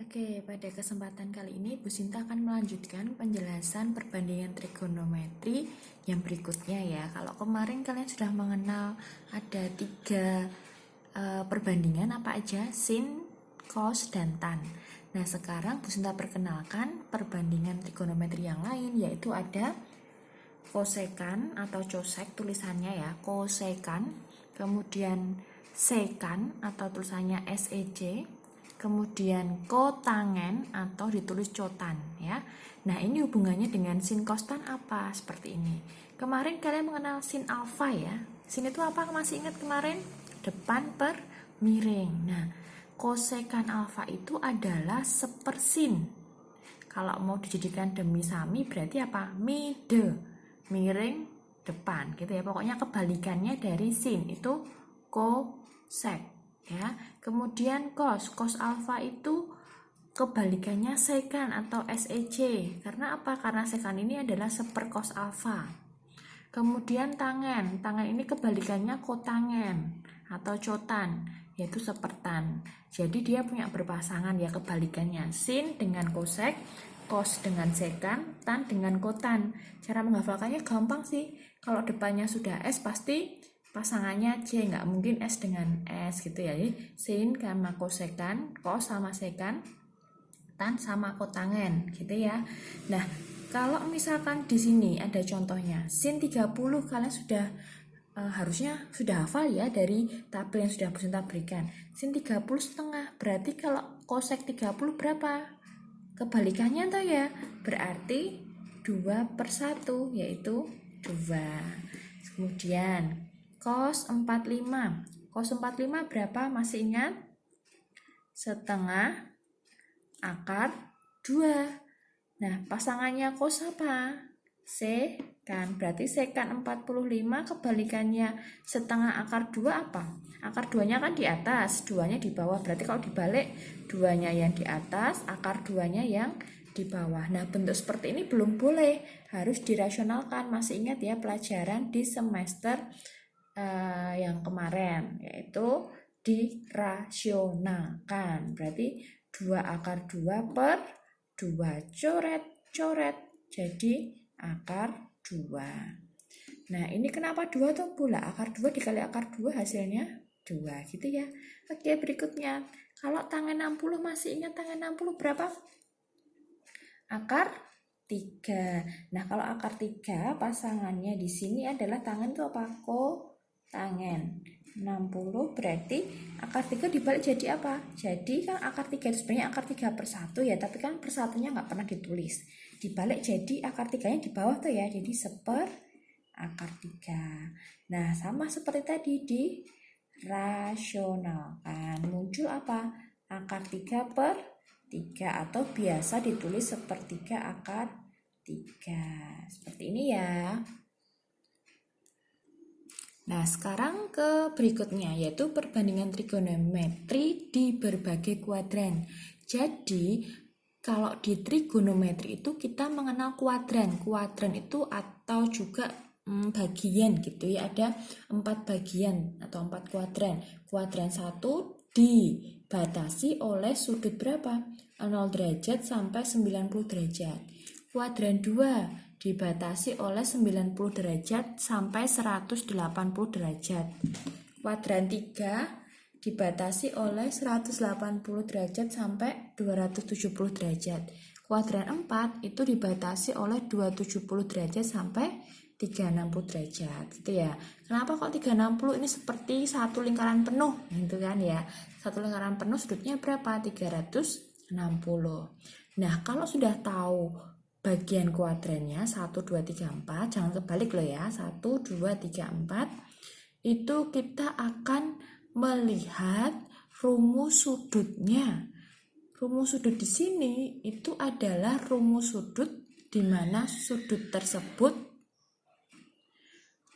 Oke, pada kesempatan kali ini Bu Sinta akan melanjutkan penjelasan perbandingan trigonometri yang berikutnya ya. Kalau kemarin kalian sudah mengenal ada 3 perbandingan apa aja, sin, cos, dan tan. Nah, sekarang Bu Sinta perkenalkan perbandingan trigonometri yang lain, yaitu ada kosekan atau cosek tulisannya ya, kosekan, kemudian sekan atau tulisannya SEC, kemudian kotangen atau ditulis cotan ya. Nah, ini hubungannya dengan sin cos tan apa? Seperti ini. Kemarin kalian mengenal sin alfa ya. Sin itu apa? Masih ingat kemarin? Depan per miring. Nah, kosekan alfa itu adalah sepersin. Kalau mau dijadikan demi sami berarti apa? Mide, miring depan gitu ya. Pokoknya kebalikannya dari sin itu kosek ya. Kemudian cos alfa itu kebalikannya sekan atau SEC. Karena apa? Karena sekan ini adalah seperkos alfa. Kemudian tangen ini kebalikannya kotangen atau cotan, yaitu sepertan. Jadi dia punya berpasangan ya kebalikannya, sin dengan kosek, cos dengan sekan, tan dengan kotan. Cara menghafalkannya gampang sih. Kalau depannya sudah S pasti pasangannya C, nggak mungkin S dengan S gitu ya. Jadi sin sama kosekan, cos sama sekan, tan sama kotangen gitu ya. Nah, kalau misalkan di sini ada contohnya sin 30, kalian sudah harusnya sudah hafal ya dari tabel yang sudah Bu Sinta berikan. Sin 30 setengah, berarti kalau kosek 30 berapa? Kebalikannya tuh ya, berarti 2/1 yaitu 2. Kemudian cos 45. Cos 45 berapa? Masih ingat? Setengah akar 2. Nah, pasangannya cos apa? Sekan. Berarti sekan 45 kebalikannya setengah akar 2 apa? Akar 2-nya kan di atas, 2-nya di bawah. Berarti kalau dibalik, 2-nya yang di atas, akar 2-nya yang di bawah. Nah, bentuk seperti ini belum boleh, harus dirasionalkan. Masih ingat ya pelajaran di semester yang kemarin, yaitu dirasionalkan. Berarti 2 akar 2 per 2, coret, jadi akar 2. Nah, ini kenapa 2 tuh pula? Akar 2 dikali akar 2 hasilnya 2 gitu ya. Oke, berikutnya. Kalau tangen 60 masih ingat tangen 60 berapa? Akar 3. Nah, kalau akar 3 pasangannya di sini adalah tangen itu apa? Kotangen. 60 berarti akar 3 dibalik jadi apa? Jadi kan akar 3 itu sebenarnya akar 3/1 ya, tapi kan persatunya nggak pernah ditulis. Dibalik jadi akar 3-nya di bawah tuh ya, jadi seper akar 3. Nah, sama seperti tadi dirasionalkan. Muncul apa? Akar 3/3 atau biasa ditulis sepertiga akar 3. Seperti ini ya. Nah, sekarang ke berikutnya yaitu perbandingan trigonometri di berbagai kuadran. Jadi, kalau di trigonometri itu kita mengenal kuadran. Kuadran itu atau juga bagian gitu ya. Ada 4 bagian atau 4 kuadran. Kuadran 1 dibatasi oleh sudut berapa? 0 derajat sampai 90 derajat. Kuadran 2 dibatasi oleh 90 derajat sampai 180 derajat. Kuadran 3 dibatasi oleh 180 derajat sampai 270 derajat. Kuadran 4 itu dibatasi oleh 270 derajat sampai 360 derajat gitu ya. Kenapa kok 360? Ini seperti satu lingkaran penuh gitu kan ya. Satu lingkaran penuh sudutnya berapa? 360. Nah, kalau sudah tahu bagian kuadrannya 1, 2, 3, 4, jangan kebalik loh ya, 1, 2, 3, 4, itu kita akan melihat rumus sudutnya. Rumus sudut di sini itu adalah rumus sudut di mana sudut tersebut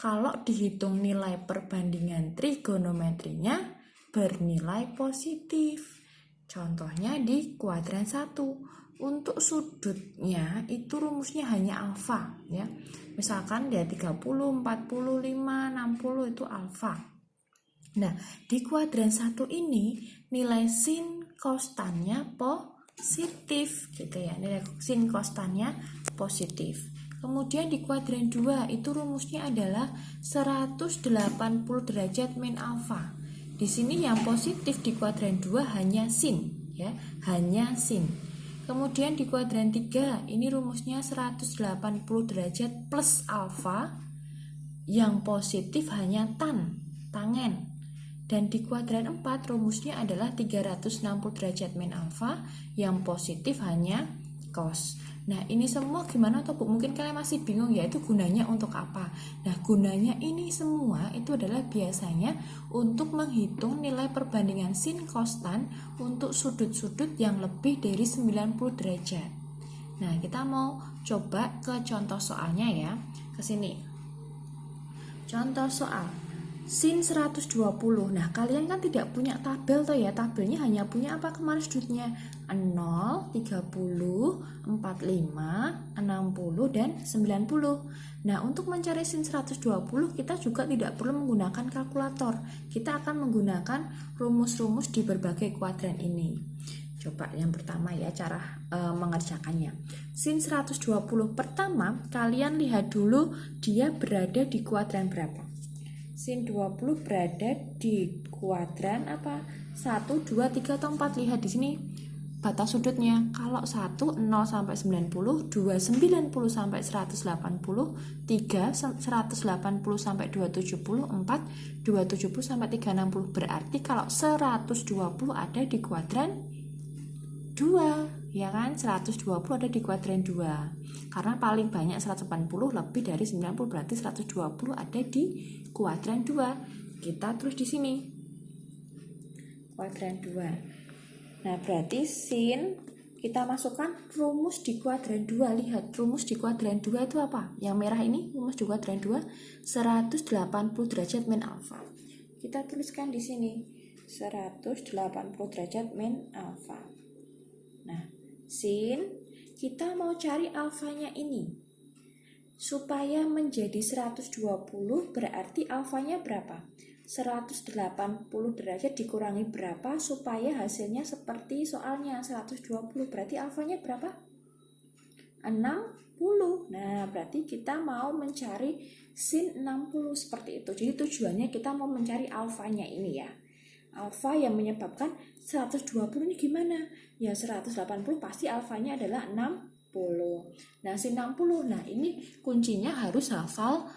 kalau dihitung nilai perbandingan trigonometrinya bernilai positif. Contohnya di kuadran 1. Untuk sudutnya itu rumusnya hanya alfa ya. Misalkan dia 30, 45, 60 itu alfa. Nah, di kuadran 1 ini nilai sin kostannya positif gitu ya. Nilai sin kostannya positif. Kemudian di kuadran 2 itu rumusnya adalah 180 derajat min alfa. Di sini yang positif di kuadran 2 hanya sin ya, hanya sin. Kemudian di kuadran 3 ini rumusnya 180 derajat plus alfa. Yang positif hanya tangen. Dan di kuadran 4 rumusnya adalah 360 derajat min alfa, yang positif hanya cos. Nah, ini semua gimana toh Bu? Mungkin kalian masih bingung ya, itu gunanya untuk apa? Nah, gunanya ini semua itu adalah biasanya untuk menghitung nilai perbandingan sin kostan untuk sudut-sudut yang lebih dari 90 derajat. Nah, kita mau coba ke contoh soalnya ya. Ke sini. Contoh soal sin 120. Nah, kalian kan tidak punya tabel toh ya. Tabelnya hanya punya apa kemarin sudutnya? 0, 30, 45, 60, dan 90. Nah, untuk mencari sin 120 kita juga tidak perlu menggunakan kalkulator. Kita akan menggunakan rumus-rumus di berbagai kuadran ini. Coba yang pertama ya cara mengerjakannya. Sin 120 pertama, kalian lihat dulu dia berada di kuadran berapa. Sin 20 berada di kuadran apa? 1, 2, 3, atau 4. Lihat di sini batas sudutnya. Kalau 1, 0 sampai 90, 2, 90 sampai 180, 3, 180 sampai 270, 4, 270 sampai 360. Berarti kalau 120 ada di kuadran 2, ya kan? 120 ada di kuadran 2. Karena paling banyak 180 lebih dari 90, berarti 120 ada di kuadran 2. Kita terus di sini. Kuadran 2. Nah, berarti sin kita masukkan rumus di kuadran 2. Lihat, rumus di kuadran 2 itu apa? Yang merah ini rumus di kuadran 2 180 derajat min alfa. Kita tuliskan di sini 180 derajat min alfa. Nah, sin kita mau cari alfanya ini. Supaya menjadi 120 berarti alfanya berapa? 180 derajat dikurangi berapa supaya hasilnya seperti soalnya 120. Berarti alfanya berapa? 60. Nah, berarti kita mau mencari sin 60 seperti itu. Jadi tujuannya kita mau mencari alfanya ini ya. Alfa yang menyebabkan 120 ini gimana? Ya 180 pasti alfanya adalah 60. Nah, sin 60. Nah, ini kuncinya harus hafal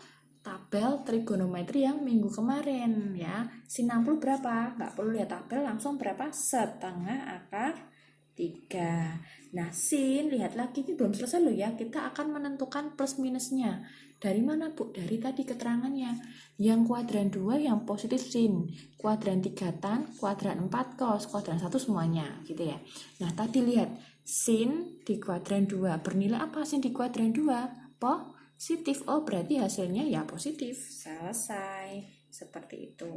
tabel trigonometri yang minggu kemarin ya. Sin 60 berapa? Nggak perlu lihat tabel, langsung berapa? Setengah akar 3. Nah, sin, lihat lagi, ini belum selesai loh ya. Kita akan menentukan plus minusnya. Dari mana Bu? Dari tadi keterangannya. Yang kuadran 2 yang positif sin, kuadran 3 tan, kuadran 4 cos, kuadran 1 semuanya gitu ya. Nah, tadi lihat sin di kuadran 2 bernilai apa sin di kuadran 2? Positif. Oh, berarti hasilnya ya positif. Selesai. Seperti itu.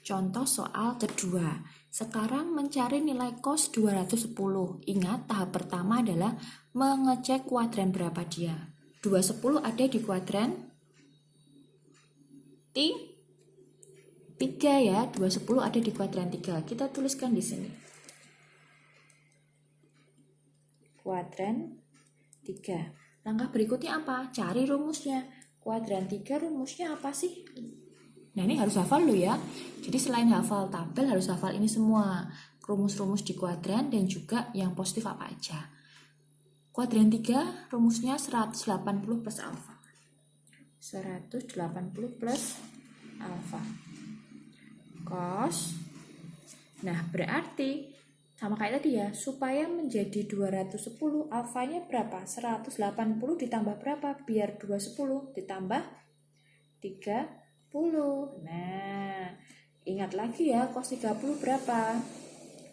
Contoh soal kedua. Sekarang mencari nilai cos 210. Ingat, tahap pertama adalah mengecek kuadran berapa dia. 210 ada di kuadran 3 ya. 210 ada di kuadran 3. Kita tuliskan di sini. Kuadran 3. Langkah berikutnya apa? Cari rumusnya. Kuadran 3 rumusnya apa sih? Nah, ini harus hafal loh ya. Jadi selain hafal tabel harus hafal ini semua. Rumus-rumus di kuadran dan juga yang positif apa aja. Kuadran 3 rumusnya 180 plus alfa. 180 plus alfa. Cos. Nah, berarti sama kayak tadi ya, supaya menjadi 210 alfanya berapa? 180 ditambah berapa? Biar 210 ditambah 30. Nah, ingat lagi ya, cos 30 berapa?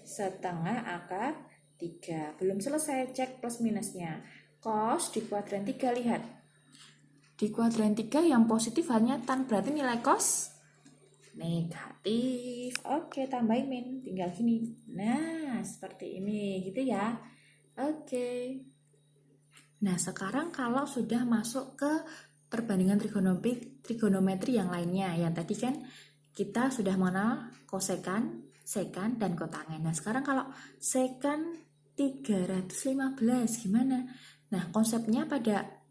Setengah akar 3. Belum selesai, cek plus minusnya. Cos di kuadran 3, lihat. Di kuadran 3 yang positif hanya tan, berarti nilai cos negatif. Oke, tambahin min, tinggal gini. Nah, seperti ini gitu ya. Oke. Nah, sekarang kalau sudah masuk ke perbandingan trigonometri yang lainnya, yang tadi kan kita sudah mengenal kosekan, sekan dan kotangen. Nah, sekarang kalau sekan 315 gimana? Nah, konsepnya pada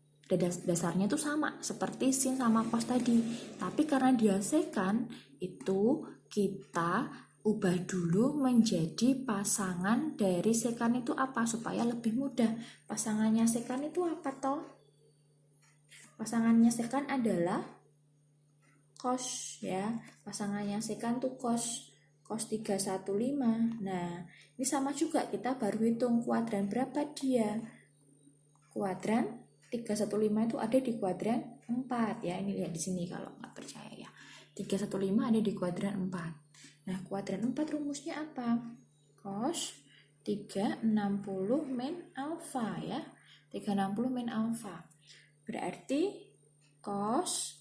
dasarnya itu sama seperti sin sama cos tadi. Tapi karena dia sekan, itu kita ubah dulu menjadi pasangan dari sekan itu apa supaya lebih mudah. Pasangannya sekan itu apa toh? Pasangannya sekan adalah cos ya. Pasangannya sekan tuh cos 315. Nah, ini sama juga, kita baru hitung kuadran berapa dia. Kuadran 315 itu ada di kuadran 4 ya. Ini lihat di sini kalau nggak percaya ya. 315 ada di kuadran 4. Nah, kuadran 4 rumusnya apa? Cos 360 min alfa ya. 360 min alfa. Berarti cos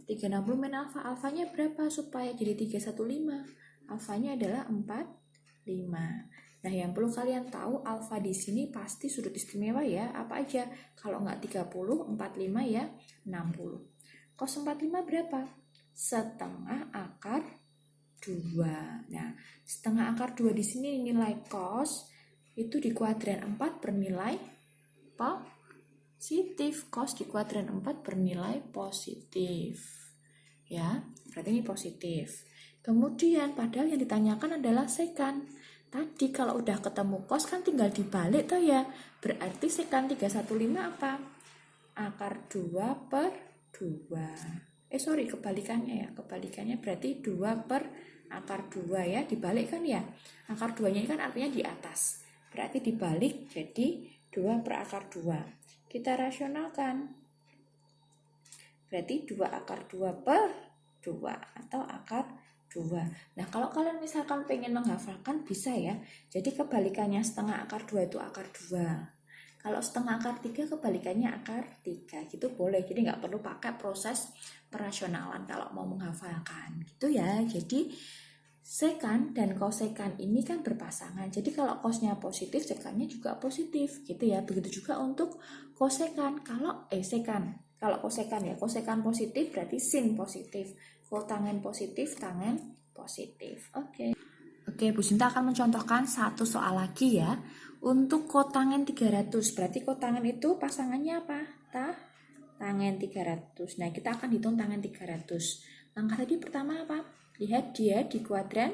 360 min alfa. Alfanya berapa supaya jadi 315? Alfanya adalah 45. Nah, yang perlu kalian tahu, alfa di sini pasti sudut istimewa ya. Apa aja? Kalau nggak 30, 45 ya 60. Cos 45 berapa? Setengah akar 2. Nah, setengah akar 2 di sini nilai cos itu di kuadran 4 bernilai positif. Cos di kuadran 4 bernilai positif. Ya, berarti ini positif. Kemudian padahal yang ditanyakan adalah sekan. Tadi kalau udah ketemu cos kan tinggal dibalik toh ya. Berarti sekan 315 apa? Akar 2 per 2. Kebalikannya ya. Kebalikannya berarti 2 per akar 2 ya. Dibalik kan ya. Akar 2-nya ini kan artinya di atas. Berarti dibalik jadi 2 per akar 2. Kita rasionalkan. Berarti 2 akar 2 per 2 atau akar 2. Nah, kalau kalian misalkan pengen menghafalkan bisa ya. Jadi kebalikannya setengah akar 2 itu akar 2. Kalau setengah akar 3 kebalikannya akar 3. Gitu boleh. Jadi nggak perlu pakai proses perasionalan kalau mau menghafalkan. Gitu ya. Jadi sekan dan kosekan ini kan berpasangan. Jadi kalau kosnya positif, sekannya juga positif. Gitu ya. Begitu juga untuk kosekan. Kalau sekan. Kalau kosekan ya, kosekan positif berarti sin positif. Kotangen positif, tangen positif. Oke, Bu Sinta akan mencontohkan satu soal lagi ya. Untuk kotangen 300, berarti kotangen itu pasangannya apa? Tangen 300. Nah, kita akan hitung tangen 300. Langkah tadi pertama apa? Lihat dia di kuadran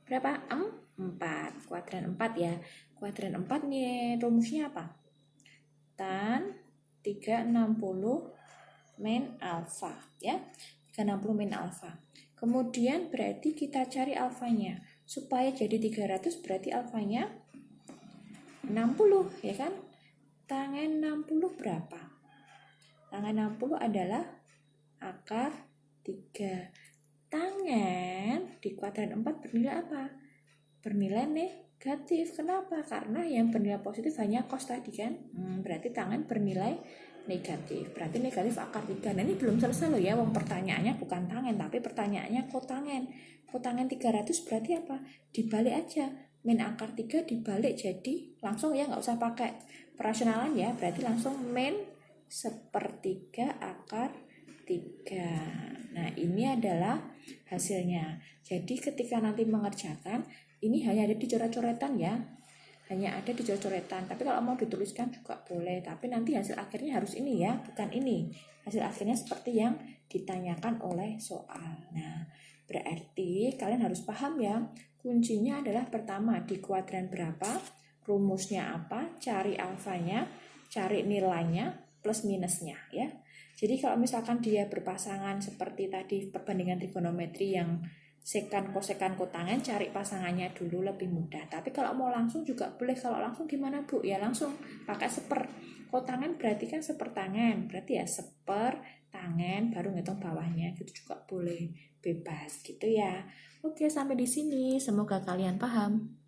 berapa? 4. Kuadran 4 ya. Kuadran 4 nih rumusnya apa? Tan 360 min alfa ya. 360 min alfa. Kemudian berarti kita cari alfanya. Supaya jadi 300 berarti alfanya 60 ya kan? Tangen 60 berapa? Tangen 60 adalah akar 3. Tangen di kuadran 4 bernilai apa? Bernilai negatif. Kenapa? Karena yang bernilai positif hanya cos tadi kan? Berarti tangen bernilai negatif. Berarti negatif akar 3. Nah, ini belum selesai loh ya. Wong pertanyaannya bukan tangen, tapi pertanyaannya kotangen. Kotangen 300 berarti apa? Dibalik aja. Min akar 3 dibalik jadi langsung ya, nggak usah pakai perasionalan ya. Berarti langsung min 1/3 akar 3. Nah, ini adalah hasilnya. Jadi ketika nanti mengerjakan, ini hanya ada di coret-coretan ya. Hanya ada di coret-coretan. Tapi kalau mau dituliskan juga boleh. Tapi nanti hasil akhirnya harus ini ya, bukan ini. Hasil akhirnya seperti yang ditanyakan oleh soal. Nah, berarti kalian harus paham ya. Kuncinya adalah pertama di kuadran berapa, rumusnya apa, cari alfanya, cari nilainya, plus minusnya ya. Jadi kalau misalkan dia berpasangan seperti tadi perbandingan trigonometri yang sekan, kosekan, kotangen, cari pasangannya dulu lebih mudah. Tapi kalau mau langsung juga boleh. Kalau langsung gimana Bu? Ya langsung pakai seper. Kotangen berarti kan sepertangen. Berarti ya seper tangen baru ngitung bawahnya. Gitu juga boleh, bebas gitu ya. Oke, sampai di sini. Semoga kalian paham.